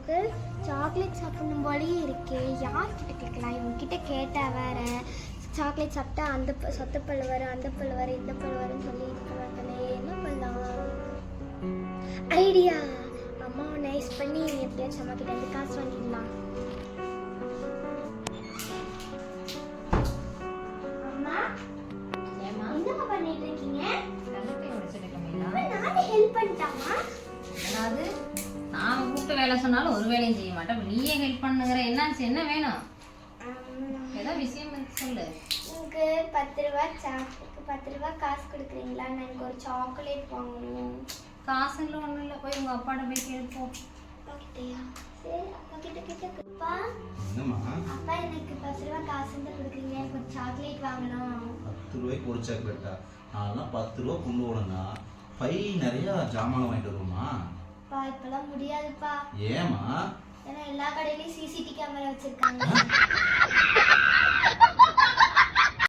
எனக்கு சாக்லேட் சாப்பிடணும் போலயே இருக்கே. யார்கிட்ட கேட்கலாம்? இவங்ககிட்ட கேட்டால் வேற சாக்லேட் சாப்பிட்டா அந்த சொத்தப்பல் வரும், அந்த பல் வரும், இந்த பல் வரும்னு சொல்லி இது பண்ணுவாங்களே. என்ன பண்ணலாம்? ஐடியா! அம்மாவை நைஸ் பண்ணி எப்படியாச்சும் அம்மா கிட்ட இருந்து காசு வாங்கிடலாம். அம்மா என்னம்மா பண்ணிட்டு இருக்கீங்க? நானே ஹெல்ப் பண்ணிட்டாமா? அதாவது நான் கூப்பிட்டு வேலை சொன்னாலும் ஒரு வேலையும் செய்ய மாட்டேன். நீயே ஹெல்ப் பண்ணுங்கிற. என்னாச்சு? என்ன வேணும்? ஏதோ விஷயம் சொல்லு. எனக்கு 10 ரூபா காசு கொடுக்குறீங்களா? நான் எனக்கு ஒரு சாக்லேட் வாங்கணும். காசு இல்லை, ஒன்றும் இல்லை. போய் உங்கள் அப்பாட்ட போய் கேட்போம். அப்பா கிட்டயா? சரி, அப்பா கிட்ட அப்பா. என்னம்மா? அப்பா எனக்கு 10 ரூபா காசு இருந்தா கொடுக்குறீங்க, எனக்கு ஒரு சாக்லேட் வாங்கணும். 10 ரூபாய்க்கு ஒரு சாக்லேட்டா? நான்லாம் 10 ரூபா கொண்டு போனேன்னா பை நிறைய ஜாமான் வாங்கிட்டு வருவோமா? அப்பா இப்பெல்லாம் முடியாதுப்பா. ஏமா? ஏன்னா எல்லா கடையிலயும் சிசிடி கேமரா வச்சிருக்காங்க.